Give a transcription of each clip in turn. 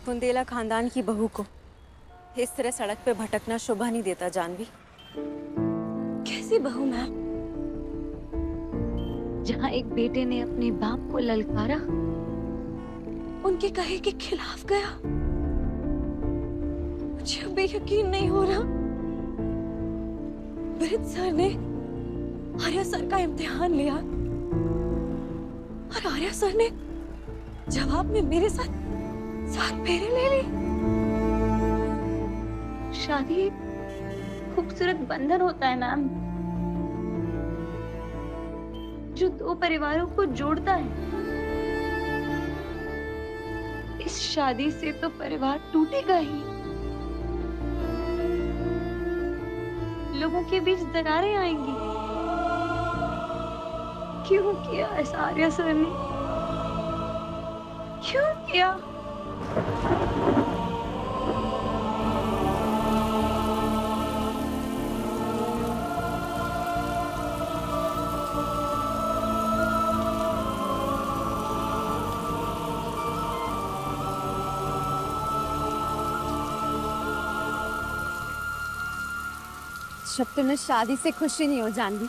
कुंदेला खानदान की बहू को इस तरह सड़क पे भटकना शोभा नहीं देता जानवी। कैसी बहू मैम? जहाँ एक बेटे ने अपने बाप को ललकारा, उनके कहे के खिलाफ गया। मुझे अभी यकीन नहीं हो रहा। वृद्ध सर ने आर्या सर का इम्तिहान लिया और आर्या सर ने जवाब में मेरे साथ 7 फेरे ले ली। शादी एक खूबसूरत बंधन होता है मैम, जो 2 परिवारों को जोड़ता है। इस शादी से तो परिवार टूटेगा ही। लोगों के बीच दरारें आएंगी। क्यों किया ऐसा आर्या सर ने? क्यों किया? जब तुम्हें शादी से खुशी नहीं हो जानवी,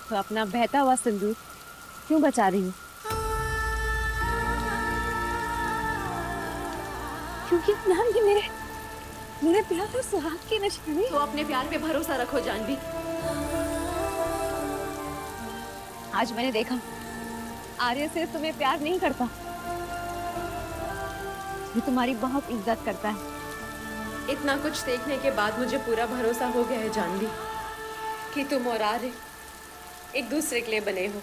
तो अपना बहता हुआ सिंदूर क्यों बचा रही हो? क्योंकि मैम ये मेरे प्यार और सुहाग की निशानी। तो अपने प्यार पे भरोसा रखो जानवी। आज मैंने देखा आर्य सिर्फ तुम्हें प्यार नहीं करता, ये तुम्हारी बहुत इज्जत करता है। इतना कुछ देखने के बाद मुझे पूरा भरोसा हो गया है जानवी कि तुम और आर्य एक दूसरे के लिए बने हो।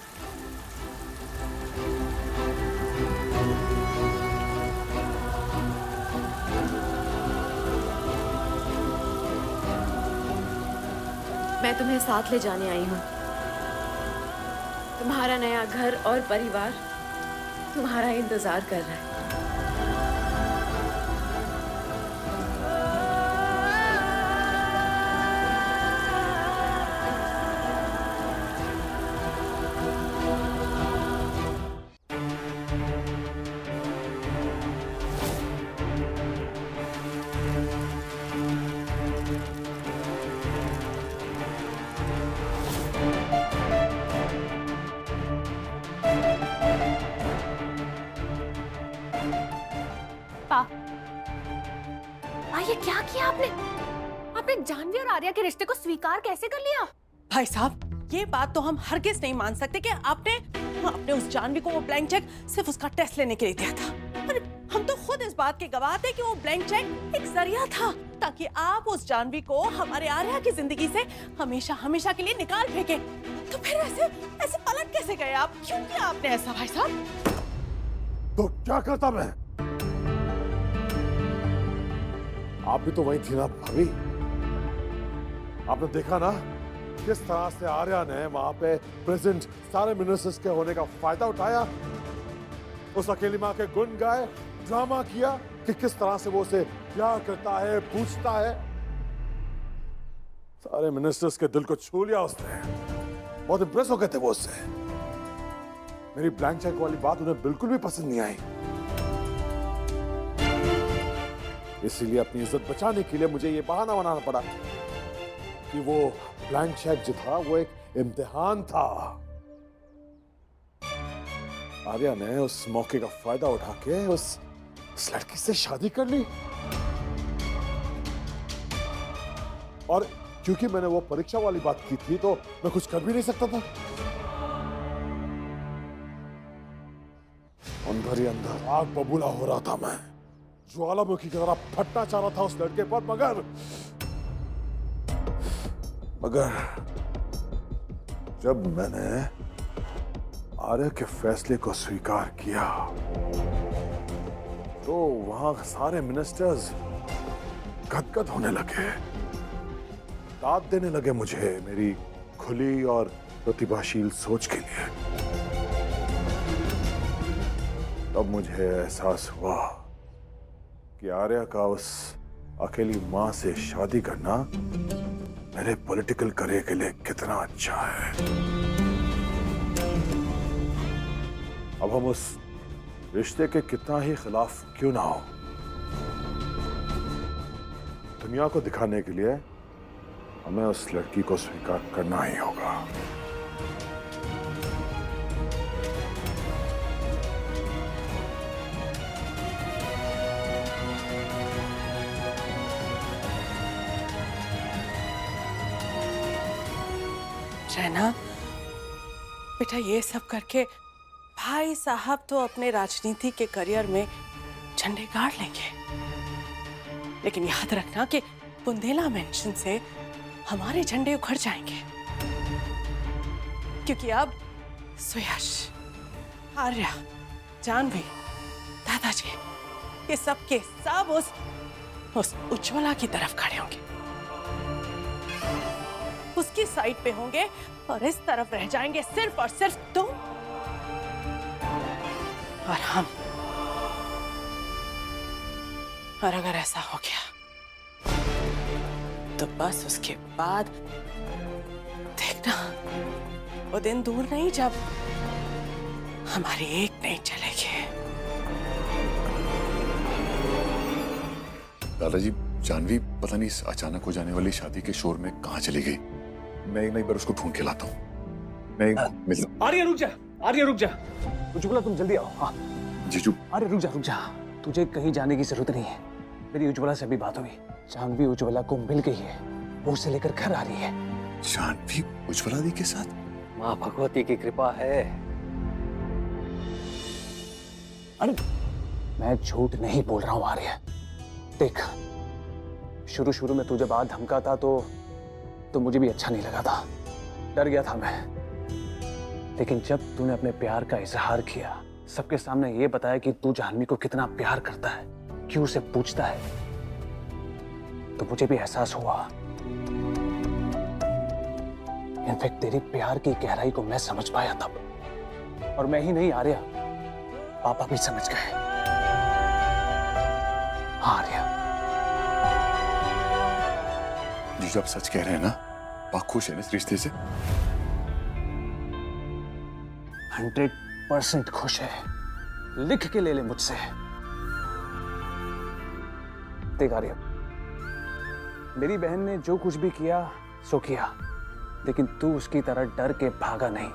मैं तुम्हें साथ ले जाने आई हूँ। तुम्हारा नया घर और परिवार तुम्हारा इंतजार कर रहा है। ये क्या किया आपने? आपने जानवी और आर्या के रिश्ते को स्वीकार कैसे कर लिया? भाई साहब, ये बात तो हम हरगिज नहीं मान सकते कि आपने उस जानवी को वो ब्लैंक चेक सिर्फ उसका टेस्ट लेने के लिए दिया था। अरे हम तो खुद इस बात के गवाह थे कि वो ब्लैंक चेक एक जरिया था ताकि आप उस जानवी को हमारे आर्या की जिंदगी से हमेशा हमेशा के लिए निकाल फेंके। तो फिर ऐसे पलट कैसे गए आप? क्यों किया आपने ऐसा भाई साहब? तो क्या करता मैं? आप भी तो वही थी ना भाभी। आपने देखा ना किस तरह से आर्या ने वहां पे प्रेजेंट सारे मिनिस्टर्स के होने का फायदा उठाया। उस अकेली माँ के गुण गाए, ड्रामा किया कि किस तरह से वो उसे प्यार करता है, पूछता है। सारे मिनिस्टर्स के दिल को छू लिया उसने। बहुत इंप्रेस हो गए थे वो उससे। मेरी ब्लैंक चेक वाली बात उन्हें बिल्कुल भी पसंद नहीं आई। इसीलिए अपनी इज्जत बचाने के लिए मुझे ये बहाना बनाना पड़ा कि वो ब्लैंक चेक जो था वो एक इम्तिहान था। आर्या ने उस मौके का फायदा उठा के उस लड़की से शादी कर ली। और क्योंकि मैंने वो परीक्षा वाली बात की थी तो मैं कुछ कर भी नहीं सकता था। अंदर ही अंदर आग बबूला हो रहा था। मैं ज्वालामुखी की तरह फटना चाह रहा था उस लड़के पर, मगर जब मैंने आर्य के फैसले को स्वीकार किया तो वहां सारे मिनिस्टर्स गदगद होने लगे, दाद देने लगे मुझे मेरी खुली और प्रतिभाशील सोच के लिए। तब मुझे एहसास हुआ कि आर्या का उस अकेली मां से शादी करना मेरे पॉलिटिकल करियर के लिए कितना अच्छा है। अब हम उस रिश्ते के कितना ही खिलाफ क्यों ना हो, दुनिया को दिखाने के लिए हमें उस लड़की को स्वीकार करना ही होगा। रहना बेटा, ये सब करके भाई साहब तो अपने राजनीति के करियर में झंडे गाड़ लेंगे, लेकिन याद रखना कि बुंदेला मेंशन से हमारे झंडे उखड़ जाएंगे, क्योंकि अब सुयश, आर्या, जानवी, दादाजी, ये सब के सब उस उज्ज्वला की तरफ खड़े होंगे, उसकी साइड पे होंगे, और इस तरफ रह जाएंगे सिर्फ और सिर्फ तुम और हम। और अगर ऐसा हो गया तो बस उसके बाद देखना, वो दिन दूर नहीं जब हमारी एक नहीं चलेगी। दादाजी, जानवी पता नहीं इस अचानक हो जाने वाली शादी के शोर में कहाँ चली गई। मैं एक बार उसको ढूंढ के लाता हूँ। आर्या रुक जा, आर्या रुक जा। उज्ज्वला तुम जल्दी आओ। हाँ जीजू। आर्या रुक जा, रुक जा। तुझे कहीं जाने की जरूरत नहीं है। मेरी उज्ज्वला से अभी बात हुई। जानवी उज्ज्वला को मिल गई है, वो उसे लेकर घर आ रही है। जानवी उज्ज्वला दी के साथ? माँ भगवती की कृपा है। अरे मैं झूठ नहीं बोल रहा हूँ आर्या। देख, शुरू शुरू में तू जब आ धमका था तो मुझे भी अच्छा नहीं लगा था, डर गया था मैं। लेकिन जब तूने अपने प्यार का इजहार किया, सबके सामने ये बताया कि तू जानवी को कितना प्यार करता है, क्यों उसे पूछता है, तो मुझे भी एहसास हुआ। इनफैक्ट तेरी प्यार की गहराई को मैं समझ पाया तब, और मैं ही नहीं आर्या, पापा भी समझ गए। हाँ आर्या। जीजू आप सच कह रहे हैं ना? पापा खुश है ना इस रिश्ते से? 100% खुश है। लिख के ले ले मुझसे। देख आर्या, मेरी बहन ने जो कुछ भी किया सो किया, लेकिन तू उसकी तरह डर के भागा नहीं।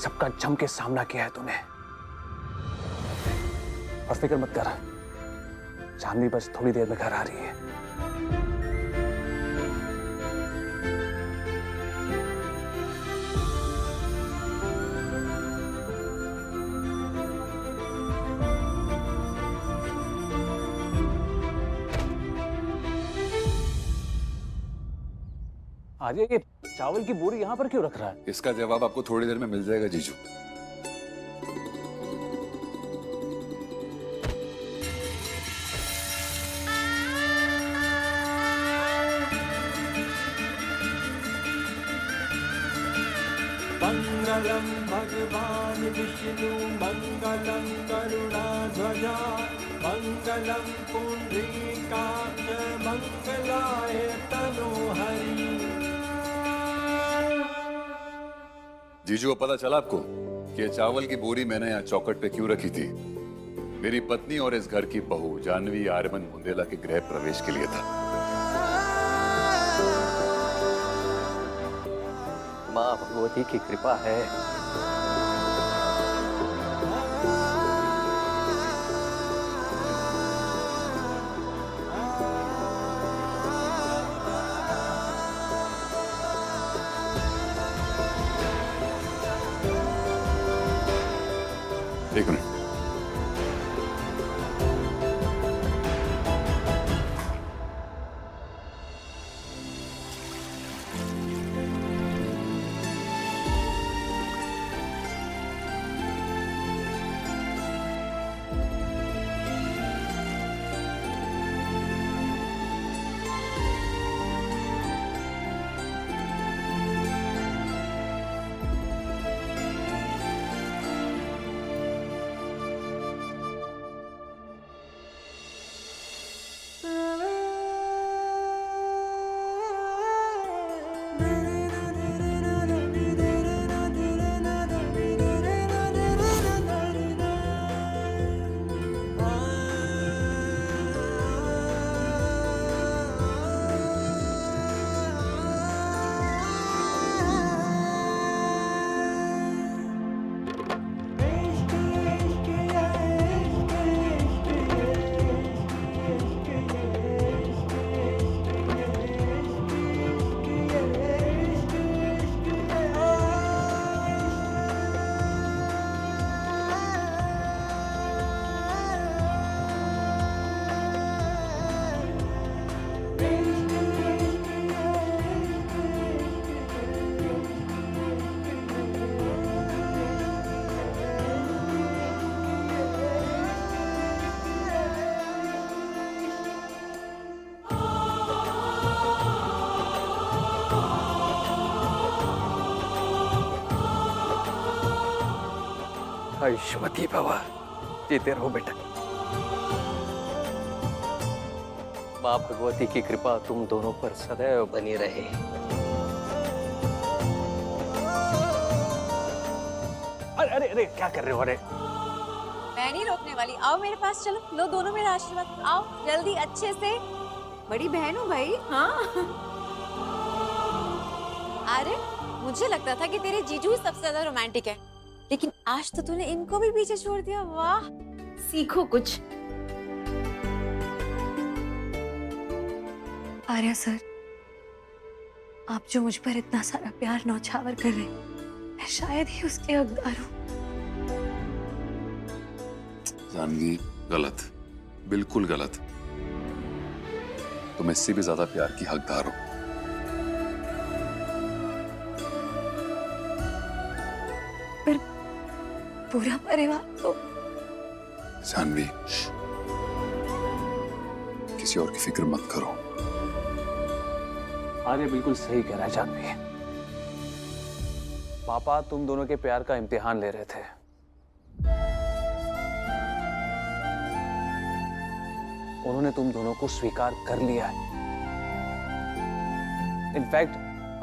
सबका जम के सामना किया है तूने। और फिक्र मत कर, जानवी बस थोड़ी देर में घर आ रही है। आज ये चावल की बोरी यहाँ पर क्यों रख रहा है? इसका जवाब आपको थोड़ी देर में मिल जाएगा जीजू। मंगलम भगवान विष्णु मंगलम गरुड़ाध्वजा मंगलम पुंडरीकाक्ष मंगलाय तनोहरि। जीजू को पता चला आपको कि चावल की बोरी मैंने यहाँ चौखट पे क्यों रखी थी? मेरी पत्नी और इस घर की बहू जानवी आर्यमन बुंदेला के गृह प्रवेश के लिए था। माँ भगवती की कृपा है। एक मिनट। आयुष्मती भवा, जीते रहो बेटा। माँ भगवती की कृपा तुम दोनों पर सदैव बनी रहे। अरे अरे अरे क्या कर रहे हो? अरे मैं नहीं रोकने वाली, आओ मेरे पास, चलो लो दोनों मेरा आशीर्वाद, आओ जल्दी अच्छे से। बड़ी बहन हूँ भाई। हाँ। अरे मुझे लगता था कि तेरे जीजू सबसे ज्यादा रोमांटिक है, लेकिन आज तो तूने इनको भी पीछे छोड़ दिया। वाह, सीखो कुछ। आर्या सर, आप जो मुझ पर इतना सारा प्यार नौछावर कर रहे हैं, मैं शायद ही उसके हकदार हूँ। जानवी, गलत, बिल्कुल गलत। तुम इससे भी ज्यादा प्यार की हकदार हो। पर पूरा परिवार तो। जानवी, किसी और की फिक्र मत करो। आर्य बिल्कुल सही कह रहा है जानवी। पापा तुम दोनों के प्यार का इम्तिहान ले रहे थे। उन्होंने तुम दोनों को स्वीकार कर लिया है। इनफैक्ट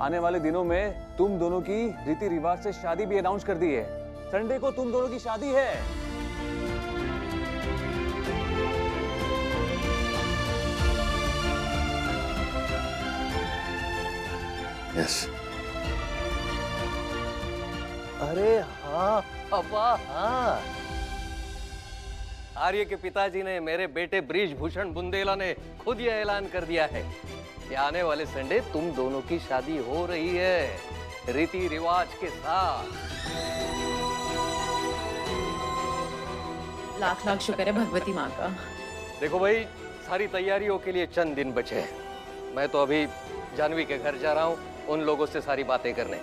आने वाले दिनों में तुम दोनों की रीति रिवाज से शादी भी अनाउंस कर दी है। संडे को तुम दोनों की शादी है। यस। अरे हाँ पापा, हाँ। आर्य के पिताजी ने, मेरे बेटे बृजभूषण बुंदेला ने खुद यह ऐलान कर दिया है कि आने वाले संडे तुम दोनों की शादी हो रही है, रीति रिवाज के साथ। लाख लाख शुक्र है भगवती माँ का। देखो भाई, सारी तैयारियों के लिए चंद दिन बचे हैं। मैं तो अभी जानवी के घर जा रहा हूँ उन लोगों से सारी बातें करने।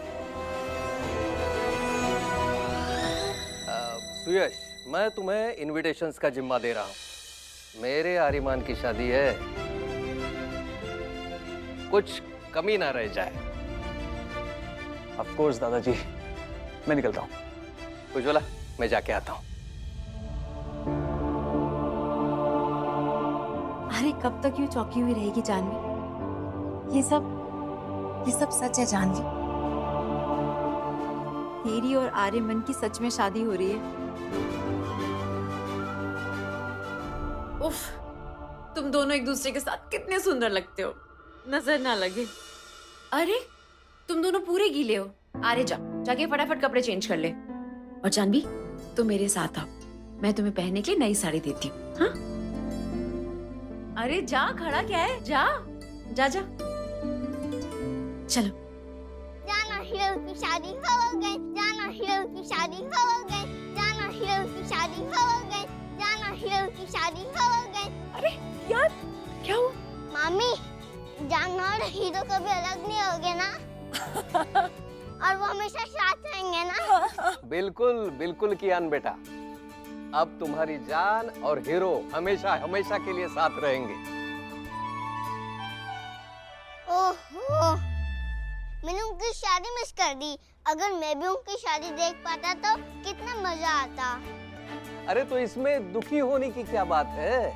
सुयश, मैं तुम्हें इनविटेशंस का जिम्मा दे रहा हूँ। मेरे आर्यमान की शादी है, कुछ कमी ना रह जाए। ऑफ कोर्स दादाजी, मैं निकलता हूँ। उज्ज्वला, मैं जाके आता हूँ। अरे कब तक यूं चौंकी हुई रहेगी जानवी? ये सब सच है जानवी। तेरी और आर्यमन की सच में शादी हो रही है। उफ, तुम दोनों एक दूसरे के साथ कितने सुंदर लगते हो, नजर ना लगे। अरे तुम दोनों पूरे गीले हो। अरे जाके फटाफट कपड़े चेंज कर ले। और जानवी, तुम मेरे साथ आओ, मैं तुम्हें पहनने के लिए नई साड़ी देती हूँ। हाँ? अरे जा, खड़ा क्या है, जा जा जा। चलो। जाना हीरो की शादी हो गई, जाना हीरो की शादी हो गई, जाना हीरो की शादी हो गई, जाना हीरो की शादी हो गई। अरे यार, क्या हुआ? मामी, जाना और हीरो कभी अलग नहीं होंगे ना? और वो हमेशा साथ रहेंगे ना? बिल्कुल बिल्कुल कियान बेटा, अब तुम्हारी जान और हीरो हमेशा हमेशा के लिए साथ रहेंगे। ओहो, मैंने उनकी शादी मिस कर दी। अगर मैं भी उनकी शादी देख पाता तो कितना मजा आता। अरे तो इसमें दुखी होने की क्या बात है?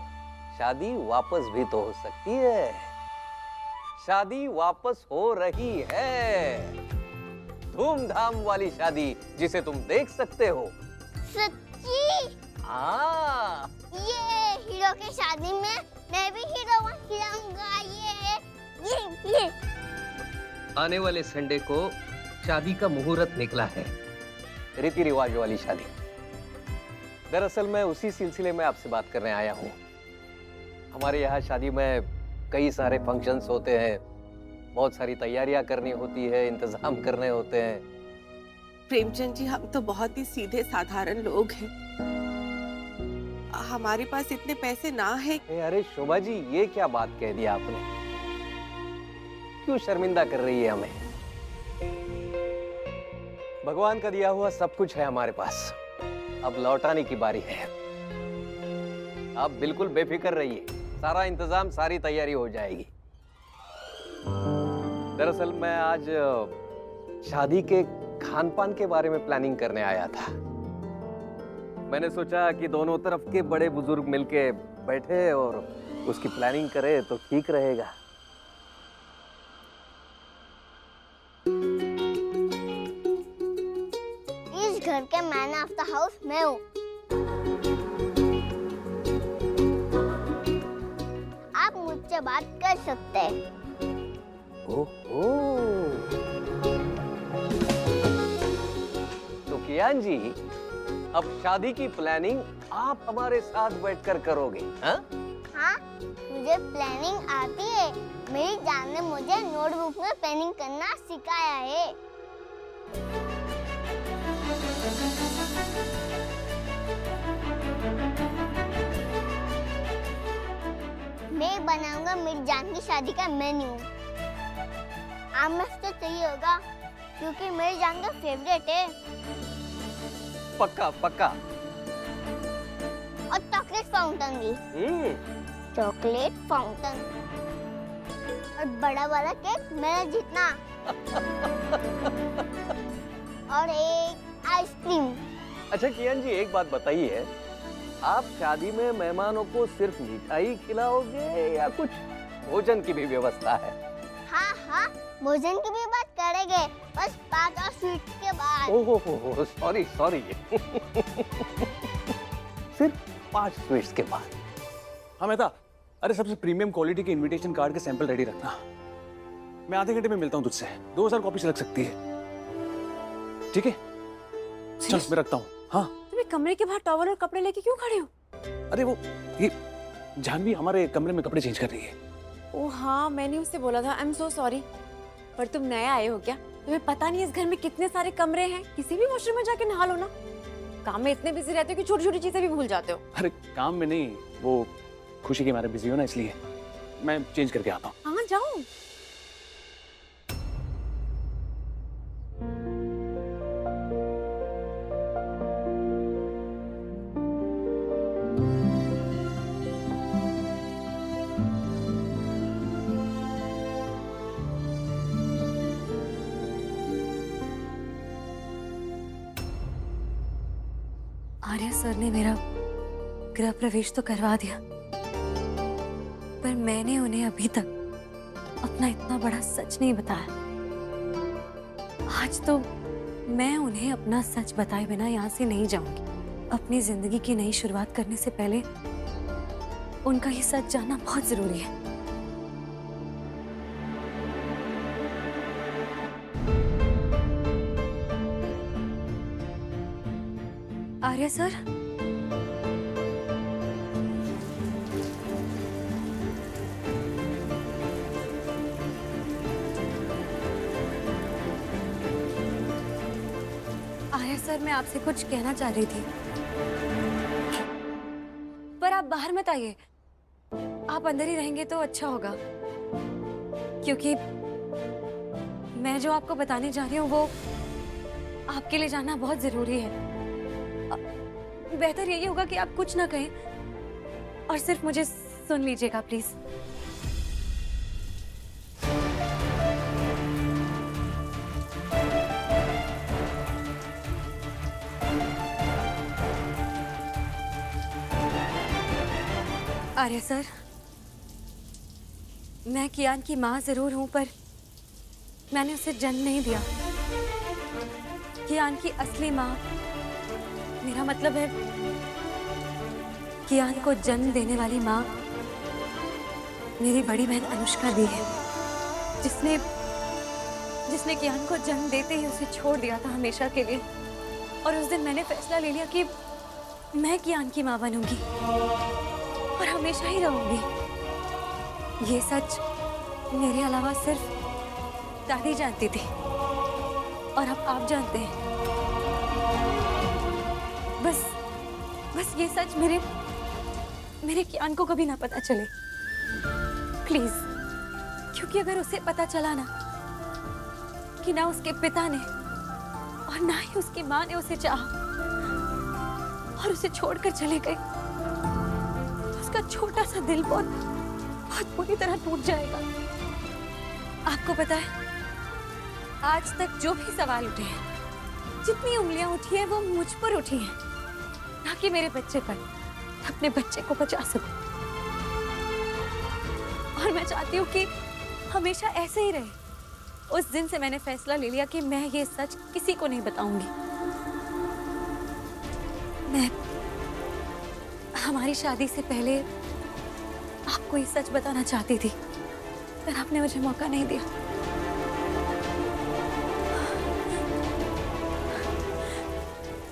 शादी वापस भी तो हो सकती है। शादी वापस हो रही है, धूमधाम वाली शादी जिसे तुम देख सकते हो। सच्ची? हाँ। ये हीरो की शादी में मैं भी हीरो खिलाऊंगा। ये आने वाले संडे को शादी का मुहूर्त निकला है, रीति रिवाज वाली शादी। दरअसल मैं उसी सिलसिले में आपसे बात करने आया हूँ। हमारे यहाँ शादी में कई सारे फंक्शंस होते हैं, बहुत सारी तैयारियां करनी होती है, इंतजाम करने होते हैं। प्रेमचंद जी, हम तो बहुत ही सीधे साधारण लोग हैं, हमारे पास इतने पैसे ना है। अरे शोभा जी, ये क्या बात कह दी आपने? क्यों शर्मिंदा कर रही है हमें? भगवान का दिया हुआ सब कुछ है हमारे पास, अब लौटाने की बारी है। आप बिल्कुल बेफिक्र रहिए, सारा इंतजाम, सारी तैयारी हो जाएगी। दरअसल मैं आज शादी के खान पान के बारे में प्लानिंग करने आया था। मैंने सोचा कि दोनों तरफ के बड़े बुजुर्ग मिलके बैठे और उसकी प्लानिंग करे तो ठीक रहेगा। इस घर के मैन ऑफ द हाउस मैं हूँ। आप मुझसे बात कर सकते हैं। तो कियान जी, अब शादी की प्लानिंग आप हमारे साथ बैठकर करोगे? हाँ? हाँ, मुझे प्लानिंग आती है। मेरी जान ने मुझे नोटबुक में प्लानिंग करना सिखाया है। मैं बनाऊंगा मेरी जान की शादी का मेन्यू। आमरस तो चाहिए होगा क्योंकि मेरी जान का फेवरेट है। पक्का पक्का। और चॉकलेट फाउंटेन भी। चॉकलेट फाउंटेन और बड़ा वाला केक मेरा जितना। और एक आइसक्रीम। अच्छा कियान जी, एक बात बताइए, आप शादी में मेहमानों को सिर्फ मिठाई खिलाओगे या कुछ भोजन की भी व्यवस्था है? हाँ हाँ, भोजन की भी बात करेंगे, बस 5 और स्वीट के बाद। ओहो, सॉरी सॉरी। सिर्फ 5 स्वीट्स के बाद। हाँ मेहता, अरे सबसे प्रीमियम क्वालिटी के इनविटेशन कार्ड के सैंपल रेडी रखना। मैं आधे घंटे में मिलता हूँ तुझसे। 2000 कॉपी से लग सकती है, ठीक है? चल मैं रखता हूँ। हाँ, तुम कमरे के बाहर टॉवल और कपड़े लेके क्यों खड़े हो? अरे वो ये जानवी हमारे कमरे में कपड़े चेंज कर रही है। ओह हाँ, मैंने उससे बोला था। I am so sorry. पर तुम नया आए हो क्या? तुम्हें पता नहीं इस घर में कितने सारे कमरे हैं? किसी भी वॉशरूम में जाके नहा लो ना। काम में इतने बिजी रहते हो कि छोटी छोटी चीजें भी भूल जाते हो। अरे काम में नहीं, वो खुशी के मारे बिजी हो ना, इसलिए मैं चेंज करके आता हूँ। हाँ जाओ। आर्या सर ने मेरा गृह प्रवेश तो करवा दिया, पर मैंने उन्हें अभी तक अपना इतना बड़ा सच नहीं बताया। आज तो मैं उन्हें अपना सच बताए बिना यहाँ से नहीं जाऊंगी। अपनी जिंदगी की नई शुरुआत करने से पहले उनका ये सच जानना बहुत जरूरी है। आर्या सर, आर्या सर, मैं आपसे कुछ कहना चाह रही थी, पर आप बाहर मत आइए। आप अंदर ही रहेंगे तो अच्छा होगा, क्योंकि मैं जो आपको बताने जा रही हूँ वो आपके लिए जानना बहुत जरूरी है। बेहतर यही होगा कि आप कुछ ना कहें और सिर्फ मुझे सुन लीजिएगा प्लीज। आर्या सर, मैं कियान की माँ जरूर हूं, पर मैंने उसे जन्म नहीं दिया। कियान की असली माँ, मेरा मतलब है कियान को जन्म देने वाली माँ मेरी बड़ी बहन अनुष्का दी है, जिसने कियान को जन्म देते ही उसे छोड़ दिया था हमेशा के लिए। और उस दिन मैंने फैसला ले लिया कि मैं कियान की माँ बनूंगी और हमेशा ही रहूंगी। ये सच मेरे अलावा सिर्फ दादी जानती थी और अब आप जानते हैं। बस ये सच मेरे कियान को कभी ना पता चले प्लीज, क्योंकि अगर उसे पता चला ना कि ना उसके पिता ने और ना ही उसकी माँ ने उसे चाहा और उसे छोड़कर चले गए, तो उसका छोटा सा दिल बहुत बुरी तरह टूट जाएगा। आपको पता है, आज तक जो भी सवाल उठे हैं, जितनी उंगलियां उठी हैं, वो मुझ पर उठी हैं। ताकि मेरे बच्चे पर, अपने बच्चे को बचा सकूं। और मैं चाहती हूँ कि हमेशा ऐसे ही रहे। उस दिन से मैंने फैसला ले लिया कि मैं ये सच किसी को नहीं बताऊंगी। मैं हमारी शादी से पहले आपको ये सच बताना चाहती थी, पर आपने मुझे मौका नहीं दिया।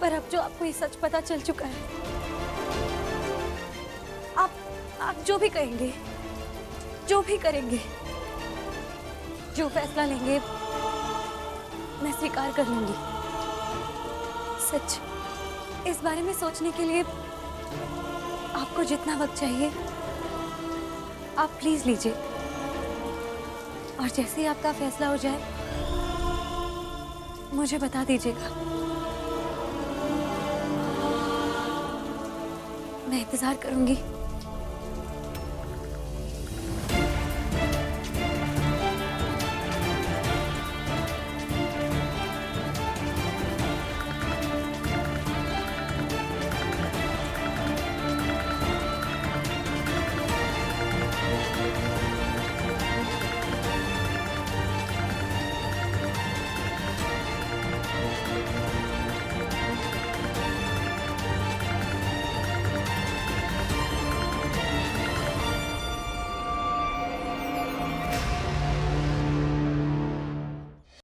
पर अब जो आपको ये सच पता चल चुका है, आप जो भी कहेंगे, जो भी करेंगे, जो फैसला लेंगे, मैं स्वीकार कर लूंगी। सच, इस बारे में सोचने के लिए आपको जितना वक्त चाहिए आप प्लीज लीजिए, और जैसे ही आपका फैसला हो जाए मुझे बता दीजिएगा। मैं इंतजार करूंगी।